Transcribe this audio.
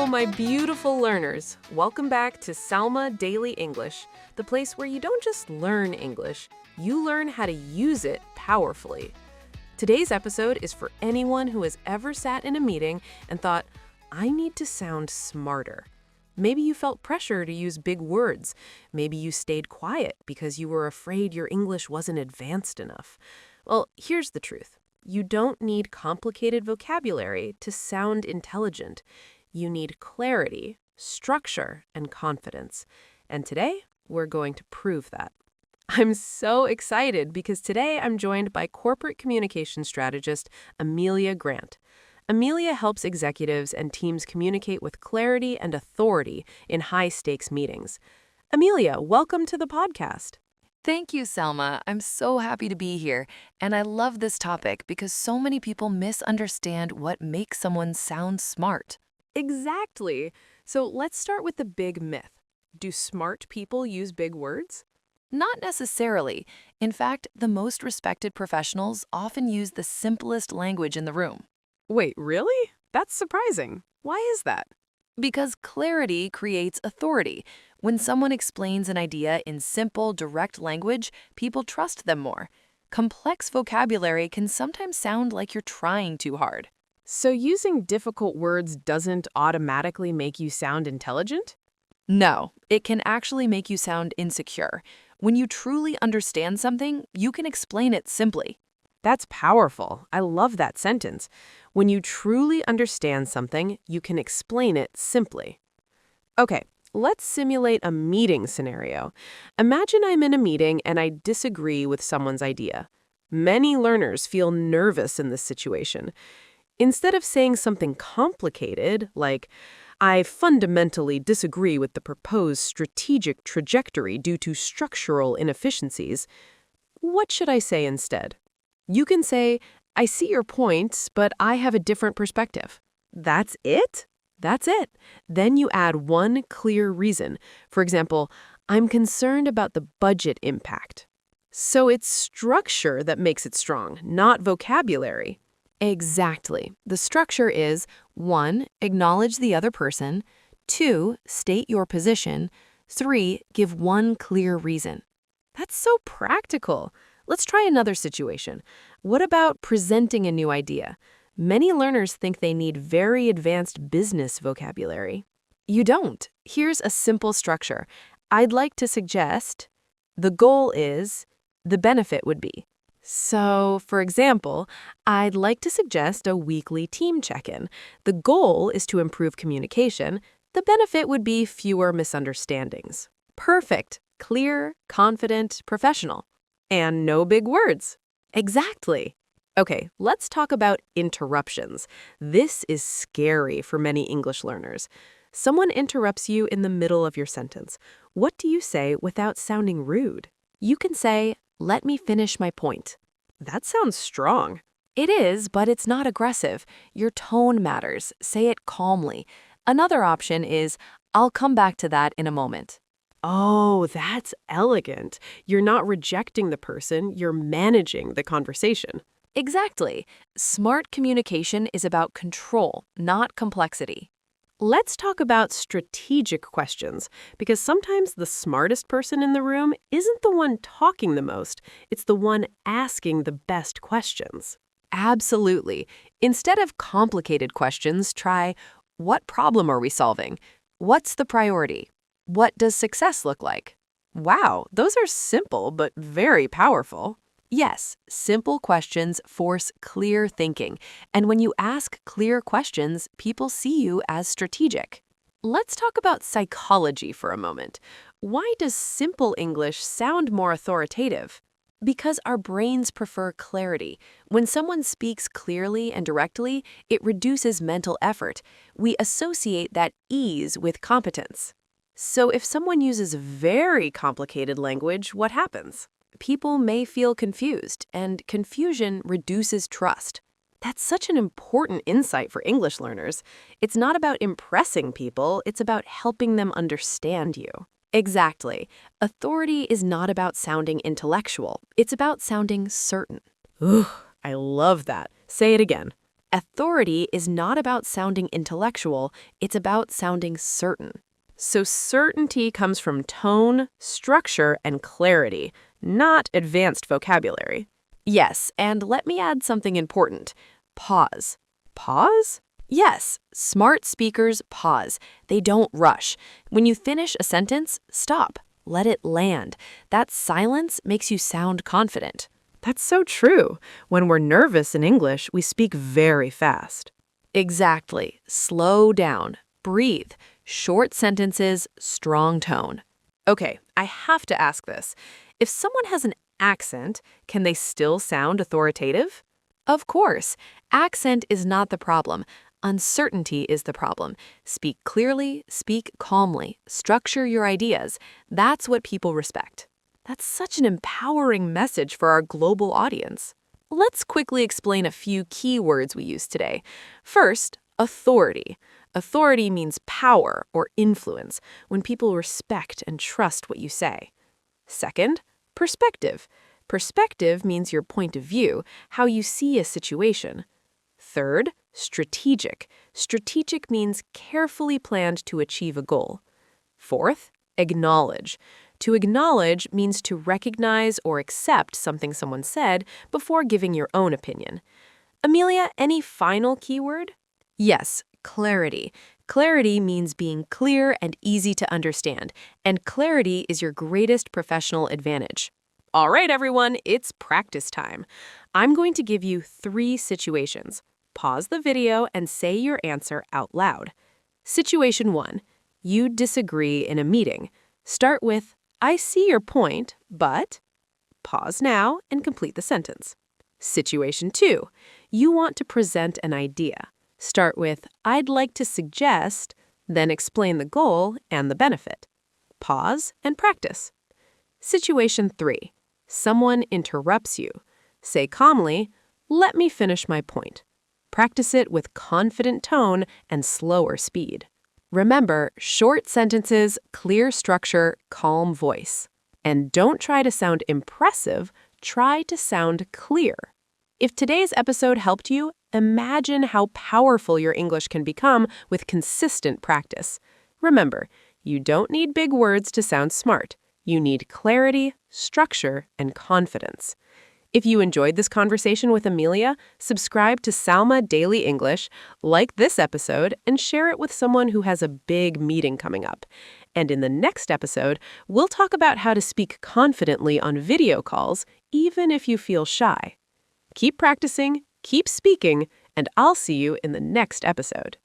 my beautiful learners. Welcome back to Salma Daily English, the place where you don't just learn English, you learn how to use it powerfully. Today's episode is for anyone who has ever sat in a meeting and thought, I need to sound smarter. Maybe you felt pressure to use big words. Maybe you stayed quiet because you were afraid your English wasn't advanced enough. Well, here's the truth. You don't need complicated vocabulary to sound intelligent. You need clarity, structure, and confidence. And today, we're going to prove that. I'm so excited because today I'm joined by corporate communication strategist Amelia Grant. Amelia helps executives and teams communicate with clarity and authority in high-stakes meetings. Amelia, welcome to the podcast. Thank you, Salma. I'm so happy to be here, and I love this topic because so many people misunderstand what makes someone sound smart. Exactly. So let's start with the big myth. Do smart people use big words? Not necessarily. In fact, the most respected professionals often use the simplest language in the room. Wait, really? That's surprising. Why is that? Because clarity creates authority. When someone explains an idea in simple, direct language, people trust them more. Complex vocabulary can sometimes sound like you're trying too hard. So using difficult words doesn't automatically make you sound intelligent? No, it can actually make you sound insecure. When you truly understand something, you can explain it simply. That's powerful. I love that sentence. When you truly understand something, you can explain it simply. Okay, let's simulate a meeting scenario. Imagine I'm in a meeting and I disagree with someone's idea. Many learners feel nervous in this situation. Instead of saying something complicated, like, I fundamentally disagree with the proposed strategic trajectory due to structural inefficiencies, what should I say instead? You can say, I see your point, but I have a different perspective. That's it? That's it. Then you add one clear reason. For example, I'm concerned about the budget impact. So it's structure that makes it strong, not vocabulary. Exactly. The structure is 1. Acknowledge the other person. 2. State your position. 3. Give one clear reason. That's so practical. Let's try another situation. What about presenting a new idea? Many learners think they need very advanced business vocabulary. You don't. Here's a simple structure. I'd like to suggest, the goal is, the benefit would be. So, for example, I'd like to suggest a weekly team check-in. The goal is to improve communication. The benefit would be fewer misunderstandings. Perfect. Clear, confident, professional. And no big words. Exactly. Okay, let's talk about interruptions. This is scary for many English learners. Someone interrupts you in the middle of your sentence. What do you say without sounding rude? You can say, let me finish my point. That sounds strong. It is, but it's not aggressive. Your tone matters. Say it calmly. Another option is, I'll come back to that in a moment. Oh, that's elegant. You're not rejecting the person, you're managing the conversation. Exactly. Smart communication is about control, not complexity. Let's talk about strategic questions, because sometimes the smartest person in the room isn't the one talking the most, it's the one asking the best questions. Absolutely. Instead of complicated questions, try, what problem are we solving? What's the priority? What does success look like? Wow, those are simple but very powerful. Yes, simple questions force clear thinking, and when you ask clear questions, people see you as strategic. Let's talk about psychology for a moment. Why does simple English sound more authoritative? Because our brains prefer clarity. When someone speaks clearly and directly, it reduces mental effort. We associate that ease with competence. So if someone uses very complicated language, what happens? People may feel confused, and confusion reduces trust. That's such an important insight for English learners. It's not about impressing people, it's about helping them understand you. Exactly. Authority is not about sounding intellectual. It's about sounding certain. Ooh, I love that. Say it again. Authority is not about sounding intellectual, it's about sounding certain. So certainty comes from tone, structure, and clarity, not advanced vocabulary. Yes, and let me add something important. Pause. Pause? Yes, smart speakers pause. They don't rush. When you finish a sentence, stop. Let it land. That silence makes you sound confident. That's so true. When we're nervous in English, we speak very fast. Exactly. Slow down. Breathe. Short sentences, strong tone. Okay, I have to ask this. If someone has an accent, can they still sound authoritative? Of course, accent is not the problem. Uncertainty is the problem. Speak clearly, speak calmly, structure your ideas. That's what people respect. That's such an empowering message for our global audience. Let's quickly explain a few key words we use today. First, authority. Authority means power or influence, when people respect and trust what you say. Second, perspective. Perspective means your point of view, how you see a situation. Third, strategic. Strategic means carefully planned to achieve a goal. Fourth, acknowledge. To acknowledge means to recognize or accept something someone said before giving your own opinion. Amelia, any final keyword? Yes, clarity. Clarity means being clear and easy to understand, and clarity is your greatest professional advantage. All right, everyone, it's practice time. I'm going to give you 3 situations. Pause the video and say your answer out loud. Situation 1. You disagree in a meeting. Start with, I see your point, but... Pause now and complete the sentence. Situation 2. You want to present an idea. Start with, I'd like to suggest, then explain the goal and the benefit. Pause and practice. Situation 3. Someone interrupts you. Say calmly, let me finish my point. Practice it with confident tone and slower speed. Remember, short sentences, clear structure, calm voice. And don't try to sound impressive, try to sound clear. If today's episode helped you, imagine how powerful your English can become with consistent practice. Remember, you don't need big words to sound smart. You need clarity, structure, and confidence. If you enjoyed this conversation with Amelia, subscribe to Salma Daily English, like this episode, and share it with someone who has a big meeting coming up. And in the next episode, we'll talk about how to speak confidently on video calls, even if you feel shy. Keep practicing, keep speaking, and I'll see you in the next episode.